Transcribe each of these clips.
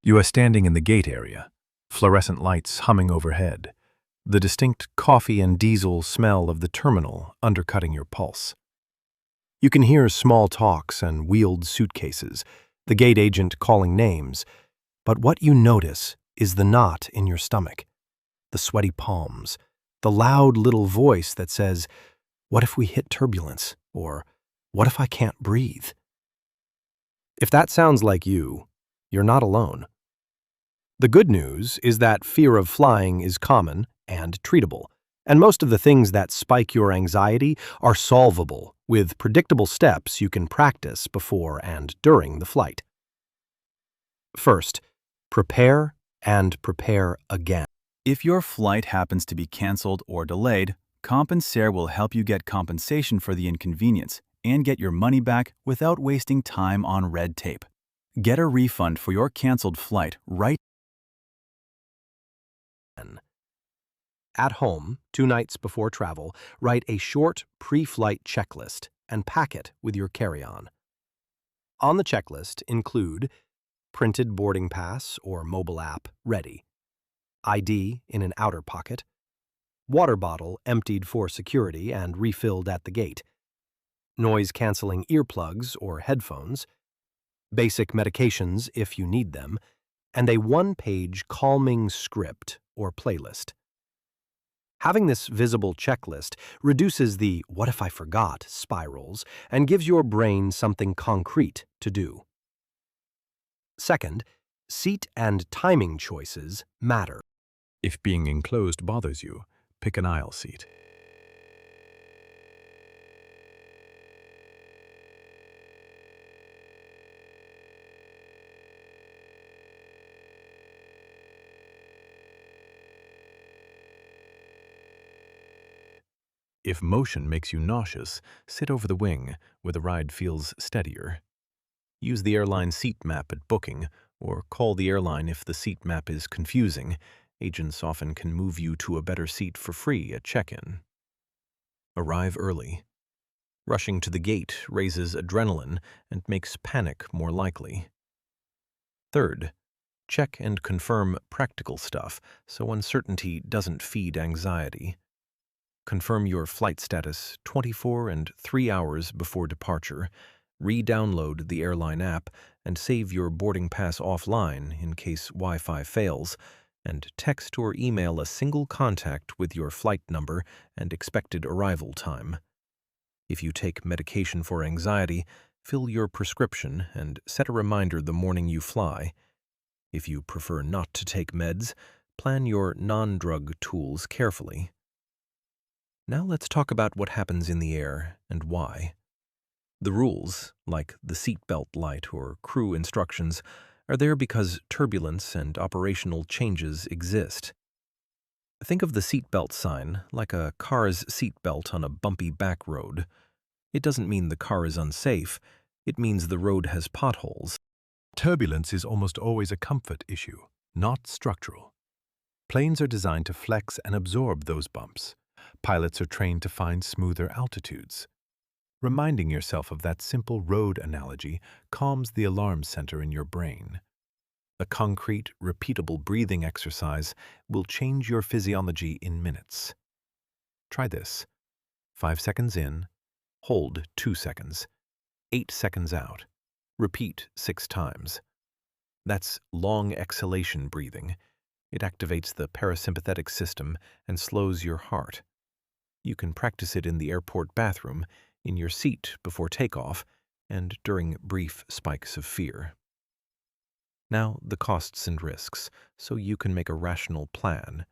You are standing in the gate area, fluorescent lights humming overhead, the distinct coffee and diesel smell of the terminal undercutting your pulse. You can hear small talks and wheeled suitcases, the gate agent calling names, but what you notice is the knot in your stomach, the sweaty palms, the loud little voice that says, "What if we hit turbulence?" Or, "What if I can't breathe?" If that sounds like you, you're not alone. The good news is that fear of flying is common and treatable, and most of the things that spike your anxiety are solvable with predictable steps you can practice before and during the flight. First, prepare and prepare again. If your flight happens to be canceled or delayed, Compensair will help you get compensation for the inconvenience and get your money back without wasting time on red tape. Get a refund for your canceled flight right then. At home, 2 nights before travel, write a short pre-flight checklist and pack it with your carry-on. On the checklist include printed boarding pass or mobile app ready, ID in an outer pocket, water bottle emptied for security and refilled at the gate, noise-canceling earplugs or headphones, basic medications if you need them, and a 1-page calming script or playlist. Having this visible checklist reduces the "what if I forgot" spirals and gives your brain something concrete to do. Second, seat and timing choices matter. If being enclosed bothers you, pick an aisle seat. If motion makes you nauseous, sit over the wing, where the ride feels steadier. Use the airline seat map at booking, or call the airline if the seat map is confusing. Agents often can move you to a better seat for free at check-in. Arrive early. Rushing to the gate raises adrenaline and makes panic more likely. Third, check and confirm practical stuff so uncertainty doesn't feed anxiety. Confirm your flight status 24 and 3 hours before departure, re-download the airline app, and save your boarding pass offline in case Wi-Fi fails, and text or email a single contact with your flight number and expected arrival time. If you take medication for anxiety, fill your prescription and set a reminder the morning you fly. If you prefer not to take meds, plan your non-drug tools carefully. Now let's talk about what happens in the air and why. The rules, like the seatbelt light or crew instructions, are there because turbulence and operational changes exist. Think of the seatbelt sign like a car's seatbelt on a bumpy back road. It doesn't mean the car is unsafe, it means the road has potholes. Turbulence is almost always a comfort issue, not structural. Planes are designed to flex and absorb those bumps. Pilots are trained to find smoother altitudes. Reminding yourself of that simple road analogy calms the alarm center in your brain. A concrete, repeatable breathing exercise will change your physiology in minutes. Try this. 5 seconds in, hold 2 seconds, 8 seconds out. Repeat 6 times. That's long exhalation breathing. It activates the parasympathetic system and slows your heart. You can practice it in the airport bathroom, in your seat before takeoff, and during brief spikes of fear. Now, the costs and risks, so you can make a rational plan.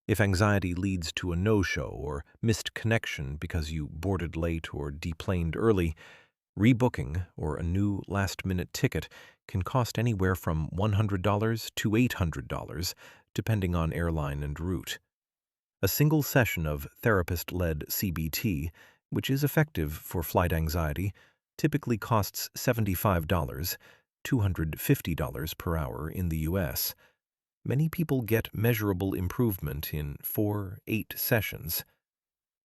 If anxiety leads to a no-show or missed connection because you boarded late or deplaned early, rebooking or a new last-minute ticket can cost anywhere from $100 to $800, depending on airline and route. A single session of therapist-led CBT, which is effective for flight anxiety, typically costs $75, $250 per hour in the U.S. Many people get measurable improvement in 4-8 sessions.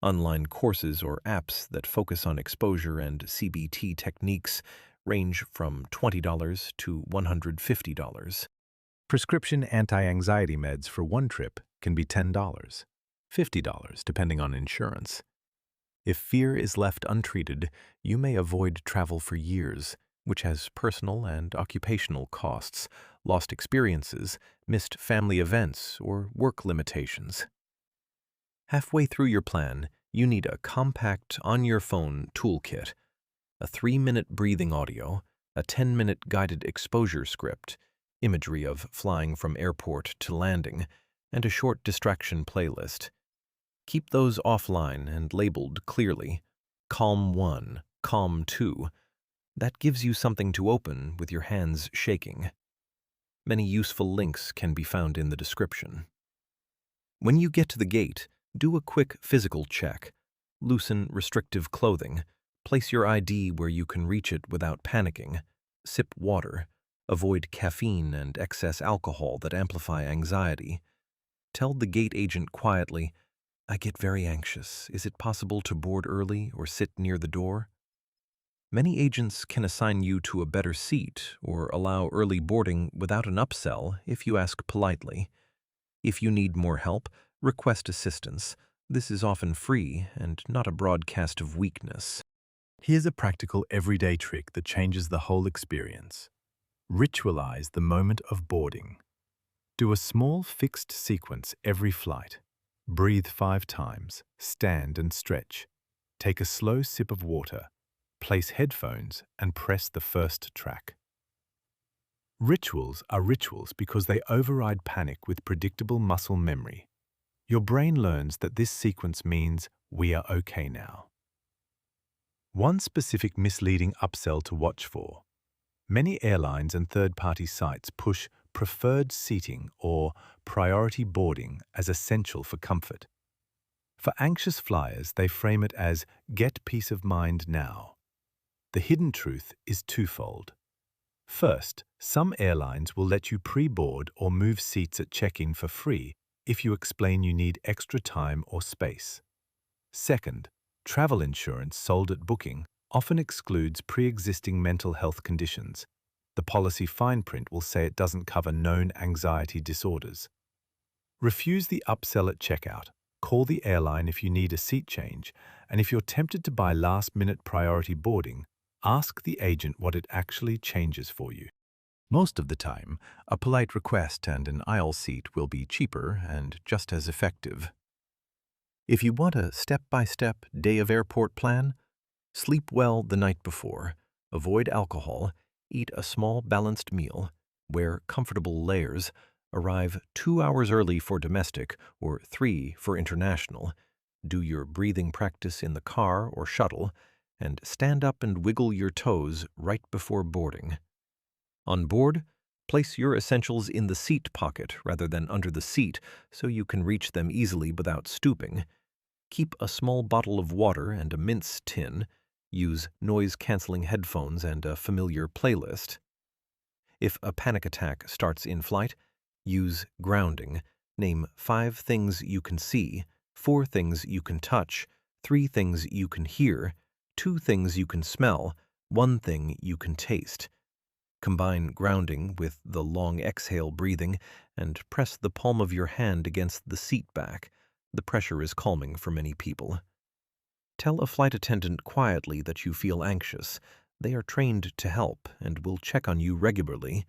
Online courses or apps that focus on exposure and CBT techniques range from $20 to $150. Prescription anti-anxiety meds for one trip can be $10, $50 depending on insurance. If fear is left untreated, you may avoid travel for years, which has personal and occupational costs, lost experiences, missed family events, or work limitations. Halfway through your plan, you need a compact, on-your-phone toolkit, a 3-minute breathing audio, a 10-minute guided exposure script, imagery of flying from airport to landing, and a short distraction playlist. Keep those offline and labeled clearly. Calm 1, Calm 2. That gives you something to open with your hands shaking. Many useful links can be found in the description. When you get to the gate, do a quick physical check. Loosen restrictive clothing. Place your ID where you can reach it without panicking. Sip water. Avoid caffeine and excess alcohol that amplify anxiety. Tell the gate agent quietly, "I get very anxious. Is it possible to board early or sit near the door?" Many agents can assign you to a better seat or allow early boarding without an upsell if you ask politely. If you need more help, request assistance. This is often free and not a broadcast of weakness. Here's a practical everyday trick that changes the whole experience. Ritualize the moment of boarding. Do a small fixed sequence every flight. Breathe 5 times, stand and stretch. Take a slow sip of water. Place headphones and press the first track. Rituals are rituals because they override panic with predictable muscle memory. Your brain learns that this sequence means we are okay now. One specific misleading upsell to watch for. Many airlines and third-party sites push preferred seating or priority boarding as essential for comfort. For anxious flyers, they frame it as get peace of mind now. The hidden truth is twofold. First, some airlines will let you pre-board or move seats at check-in for free if you explain you need extra time or space. Second, travel insurance sold at booking often excludes pre-existing mental health conditions. The policy fine print will say it doesn't cover known anxiety disorders. Refuse the upsell at checkout. Call the airline if you need a seat change, and if you're tempted to buy last-minute priority boarding, ask the agent what it actually changes for you. Most of the time, a polite request and an aisle seat will be cheaper and just as effective. If you want a step-by-step day of airport plan, sleep well the night before, avoid alcohol, eat a small balanced meal, wear comfortable layers, arrive 2 hours early for domestic or 3 for international, do your breathing practice in the car or shuttle, and stand up and wiggle your toes right before boarding. On board, place your essentials in the seat pocket rather than under the seat so you can reach them easily without stooping. Keep a small bottle of water and a mince tin. Use noise-canceling headphones and a familiar playlist. If a panic attack starts in flight, use grounding. Name 5 things you can see, 4 things you can touch, 3 things you can hear, 2 things you can smell, 1 thing you can taste. Combine grounding with the long exhale breathing and press the palm of your hand against the seat back. The pressure is calming for many people. Tell a flight attendant quietly that you feel anxious. They are trained to help and will check on you regularly.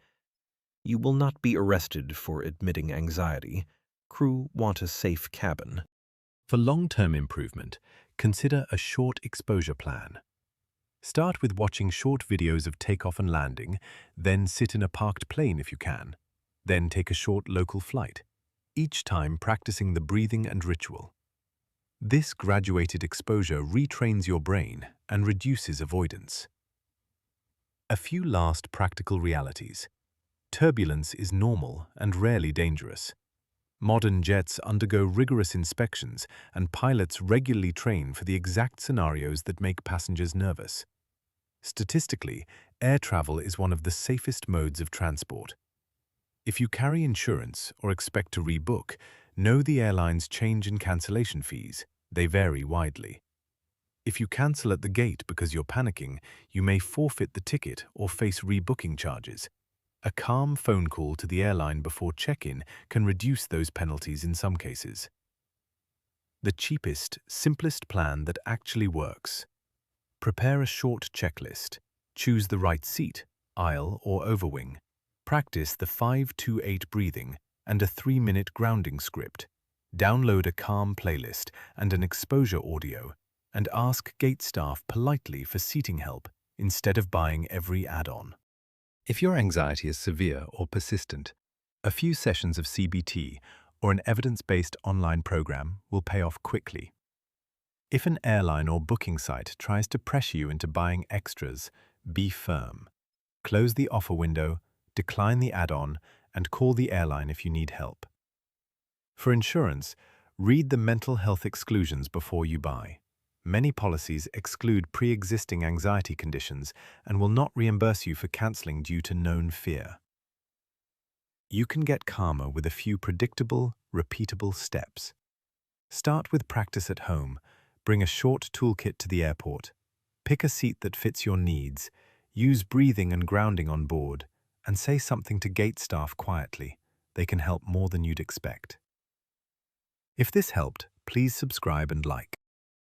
You will not be arrested for admitting anxiety. Crew want a safe cabin. For long-term improvement, consider a short exposure plan. Start with watching short videos of takeoff and landing, then sit in a parked plane if you can. Then take a short local flight, each time practicing the breathing and ritual. This graduated exposure retrains your brain and reduces avoidance. A few last practical realities. Turbulence is normal and rarely dangerous. Modern jets undergo rigorous inspections and pilots regularly train for the exact scenarios that make passengers nervous. Statistically, air travel is one of the safest modes of transport. If you carry insurance or expect to rebook, know the airline's change and cancellation fees. They vary widely. If you cancel at the gate because you're panicking, you may forfeit the ticket or face rebooking charges. A calm phone call to the airline before check-in can reduce those penalties in some cases. The cheapest, simplest plan that actually works. Prepare a short checklist. Choose the right seat, aisle or overwing. Practice the 5-2-8 breathing and a 3-minute grounding script. Download a calm playlist and an exposure audio, and ask gate staff politely for seating help instead of buying every add-on. If your anxiety is severe or persistent, a few sessions of CBT or an evidence-based online program will pay off quickly. If an airline or booking site tries to pressure you into buying extras, be firm. Close the offer window, decline the add-on, and call the airline if you need help. For insurance, read the mental health exclusions before you buy. Many policies exclude pre-existing anxiety conditions and will not reimburse you for canceling due to known fear. You can get calmer with a few predictable, repeatable steps. Start with practice at home. Bring a short toolkit to the airport. Pick a seat that fits your needs. Use breathing and grounding on board, and say something to gate staff quietly. They can help more than you'd expect. If this helped, please subscribe and like.